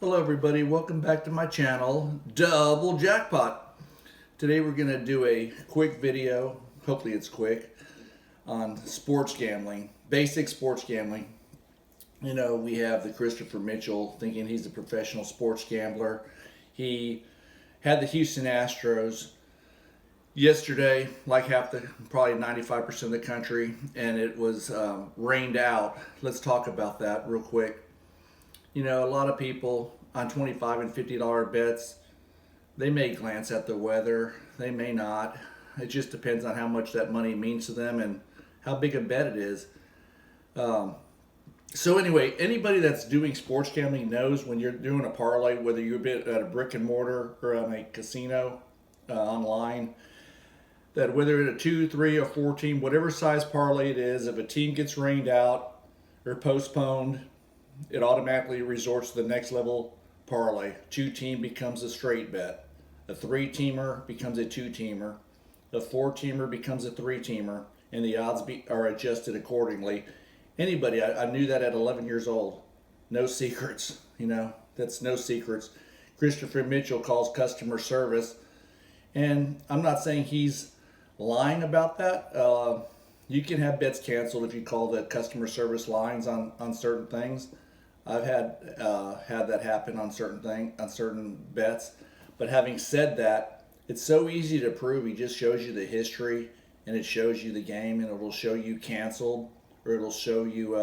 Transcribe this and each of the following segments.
Hello everybody, welcome back to my channel, Double Jackpot. Today we're going to do a quick video, hopefully it's quick, on sports gambling, basic sports gambling. You know, we have the Christopher Mitchell thinking he's a professional sports gambler. He had the Houston Astros yesterday, like probably 95% of the country, and it was rained out. Let's talk about that real quick. You know, a lot of people on $25 and $50 bets, they may glance at the weather, they may not. It just depends on how much that money means to them and how big a bet it is. So anyway, anybody that's doing sports gambling knows when you're doing a parlay, whether you're at a brick and mortar or on a casino online, that whether it's a 2, 3, or 4 team, whatever size parlay it is, if a team gets rained out or postponed, it automatically resorts to the next level parlay. 2-team becomes a straight bet. A 3-teamer becomes a 2-teamer. A 4-teamer becomes a 3-teamer, and the odds are adjusted accordingly. Anybody, I knew that at 11 years old. No secrets, you know, that's no secrets. Christopher Mitchell calls customer service, and I'm not saying he's lying about that. You can have bets canceled if you call the customer service lines on certain things. I've had that happen on certain bets. But having said that, it's so easy to prove. He just shows you the history, and it shows you the game, and it'll show you canceled, or it'll show you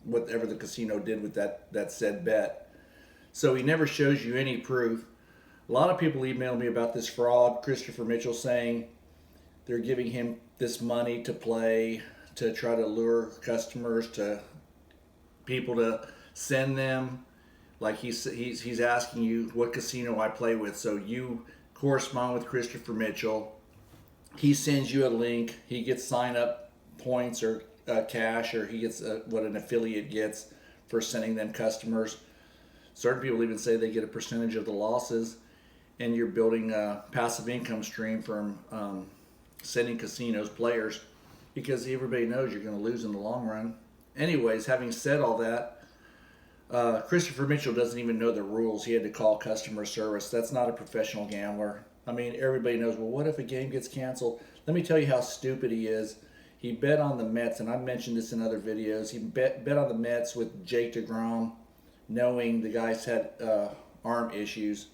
whatever the casino did with that said bet. So he never shows you any proof. A lot of people email me about this fraud. Christopher Mitchell saying they're giving him this money to play, to try to lure customers, to people to send them, like he's asking you what casino I play with, so you correspond with Christopher Mitchell. He sends you a link. He gets sign up points or cash, or he gets what an affiliate gets for sending them customers. Certain people even say they get a percentage of the losses, and you're building a passive income stream from sending casinos players, because everybody knows you're going to lose in the long run. Anyways, having said all that, Christopher Mitchell doesn't even know the rules. He had to call customer service. That's not a professional gambler. I mean, everybody knows, well, what if a game gets canceled? Let me tell you how stupid he is. He bet on the Mets, and I've mentioned this in other videos. He bet on the Mets with Jake DeGrom, knowing the guy's had arm issues.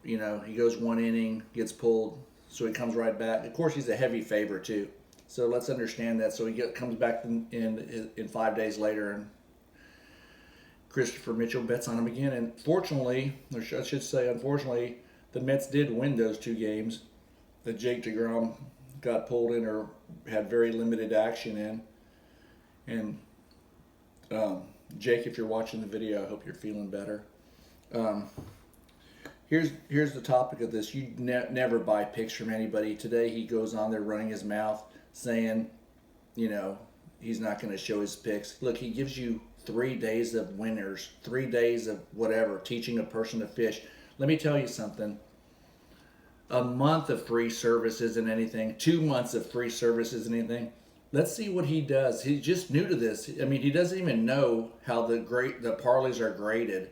You know, he goes one inning, gets pulled, so he comes right back. Of course, he's a heavy favorite, too. So let's understand that. So he comes back in 5 days later, and Christopher Mitchell bets on him again. And fortunately, or I should say unfortunately, the Mets did win those 2 games that Jake DeGrom got pulled in or had very limited action in. And Jake, if you're watching the video, I hope you're feeling better. Here's the topic of this. You never buy pics from anybody. Today he goes on there running his mouth saying, you know, he's not going to show his pics. Look, he gives you 3 days of winners, 3 days of whatever, teaching a person to fish. Let me tell you something. A month of free service isn't anything. 2 months of free service isn't anything. Let's see what he does. He's just new to this. I mean, he doesn't even know how the parlays are graded.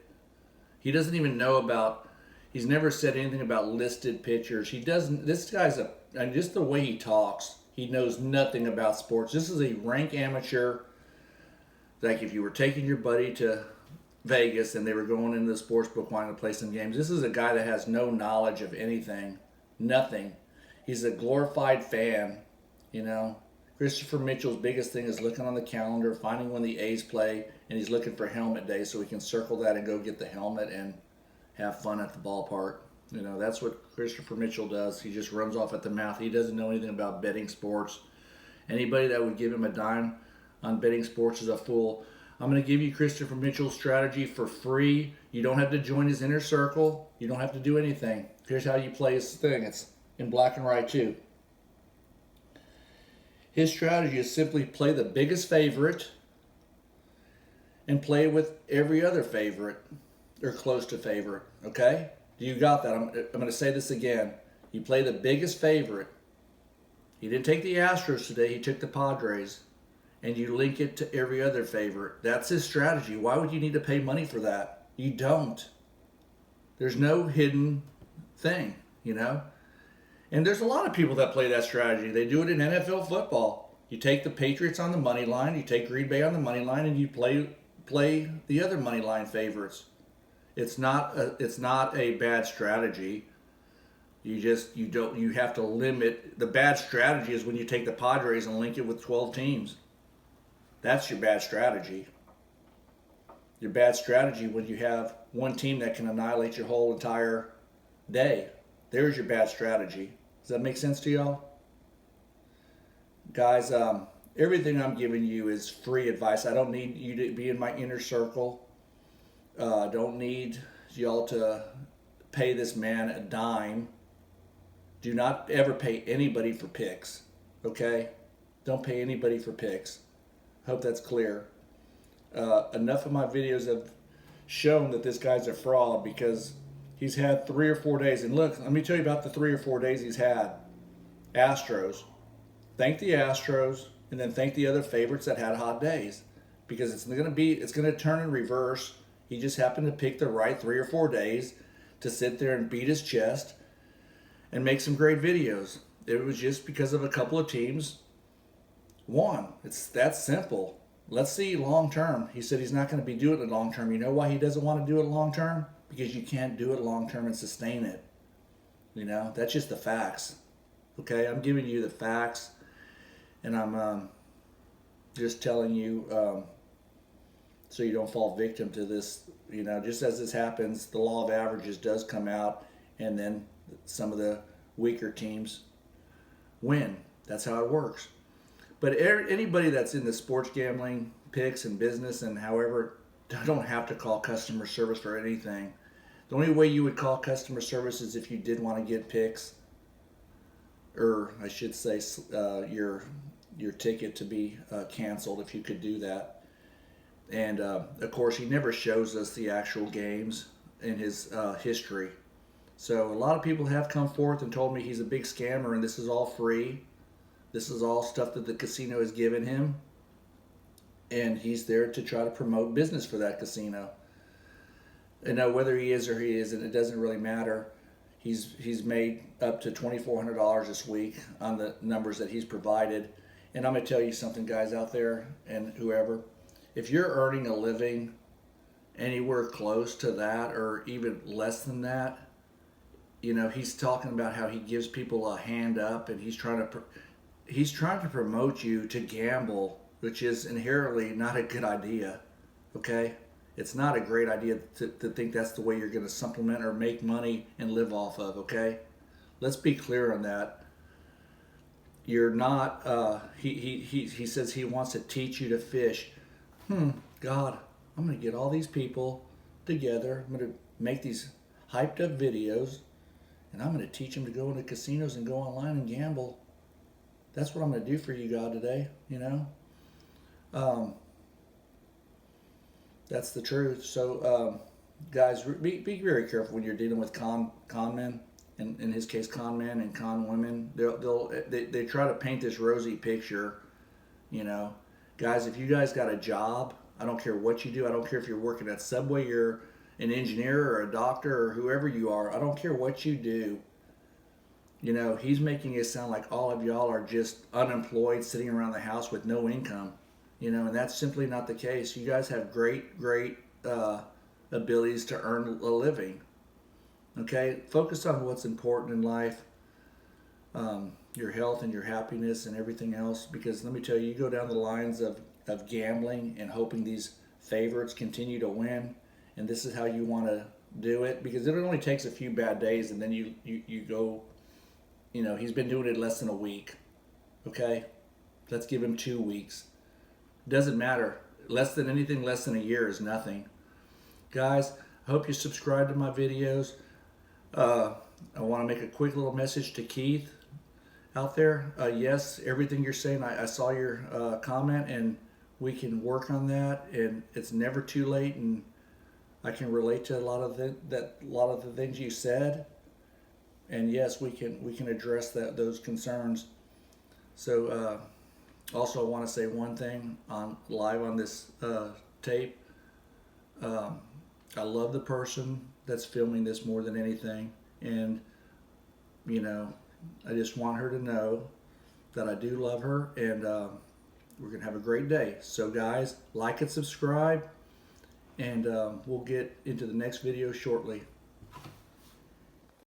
He doesn't even know about. He's never said anything about listed pitchers. He doesn't. This guy's and just the way he talks, he knows nothing about sports. This is a rank amateur. Like if you were taking your buddy to Vegas and they were going into the sports book wanting to play some games, this is a guy that has no knowledge of anything, nothing. He's a glorified fan, you know. Christopher Mitchell's biggest thing is looking on the calendar, finding when the A's play, and he's looking for helmet day so he can circle that and go get the helmet and have fun at the ballpark. You know, that's what Christopher Mitchell does. He just runs off at the mouth. He doesn't know anything about betting sports. Anybody that would give him a dime on betting sports is a fool. I'm going to give you Christopher Mitchell's strategy for free. You don't have to join his inner circle. You don't have to do anything. Here's how you play his thing. It's in black and white too. His strategy is simply play the biggest favorite and play with every other favorite or close to favorite. Okay? You got that? I'm going to say this again. You play the biggest favorite. He didn't take the Astros today. He took the Padres. And you link it to every other favorite. That's his strategy. Why would you need to pay money for that? You don't. There's no hidden thing, you know? And there's a lot of people that play that strategy. They do it in NFL football. You take the Patriots on the money line, you take Green Bay on the money line, and you play the other money line favorites. It's not a bad strategy. You have to limit. The bad strategy is when you take the Padres and link it with 12 teams. That's your bad strategy. Your bad strategy when you have one team that can annihilate your whole entire day. There's your bad strategy. Does that make sense to y'all? Guys, everything I'm giving you is free advice. I don't need you to be in my inner circle. I don't need y'all to pay this man a dime. Do not ever pay anybody for pics, okay? Don't pay anybody for pics. Hope that's clear. Enough of my videos have shown that this guy's a fraud because he's had 3 or 4 days. And look, let me tell you about the 3 or 4 days he's had. Astros. Thank the Astros, and then thank the other favorites that had hot days, because it's going to turn in reverse. He just happened to pick the right 3 or 4 days to sit there and beat his chest and make some great videos. It was just because of a couple of teams won. It's that simple. Let's see long term. He said he's not going to be doing it long term. You know why he doesn't want to do it long term? Because you can't do it long term and sustain it. You know, that's just the facts. Okay, I'm giving you the facts, and I'm just telling you so you don't fall victim to this. You know, just as this happens, the law of averages does come out, and then some of the weaker teams win. That's how it works. But anybody that's in the sports gambling, picks, and business, and however, don't have to call customer service for anything. The only way you would call customer service is if you did want to get picks, or I should say your ticket to be canceled, if you could do that. And of course, he never shows us the actual games in his history. So a lot of people have come forth and told me he's a big scammer, and this is all free. This is all stuff that the casino has given him, and he's there to try to promote business for that casino. And now whether he is or he isn't, it doesn't really matter. He's made up to $2,400 this week on the numbers that he's provided. And I'm going to tell you something, guys out there, and whoever, if you're earning a living anywhere close to that or even less than that, you know, he's talking about how he gives people a hand up, and he's trying to promote you to gamble, which is inherently not a good idea. Okay? It's not a great idea to think that's the way you're going to supplement or make money and live off of, okay? Let's be clear on that. You're not, he says he wants to teach you to fish. God, I'm going to get all these people together. I'm going to make these hyped up videos, and I'm going to teach them to go into casinos and go online and gamble. That's what I'm going to do for you, God, today, you know? That's the truth. So, guys, be very careful when you're dealing with con men, and in his case, con men and con women. They try to paint this rosy picture, you know. Guys, if you guys got a job, I don't care what you do. I don't care if you're working at Subway, you're an engineer or a doctor or whoever you are. I don't care what you do. You know, he's making it sound like all of y'all are just unemployed, sitting around the house with no income. You know, and that's simply not the case. You guys have great abilities to earn a living. Okay? Focus on what's important in life, your health and your happiness and everything else. Because let me tell you, you go down the lines of gambling and hoping these favorites continue to win, and this is how you want to do it. Because it only takes a few bad days, and then you go, you know, he's been doing it less than a week. Okay? Let's give him 2 weeks. Doesn't matter. Less than a year is nothing. Guys, I hope you subscribe to my videos. I want to make a quick little message to Keith out there. Yes, everything you're saying, I saw your comment, and we can work on that, and it's never too late, and I can relate to a lot of the things you said. And yes, we can address those concerns. So also, I want to say one thing live on this tape. I love the person that's filming this more than anything. And, you know, I just want her to know that I do love her. And we're going to have a great day. So, guys, like and subscribe. And we'll get into the next video shortly.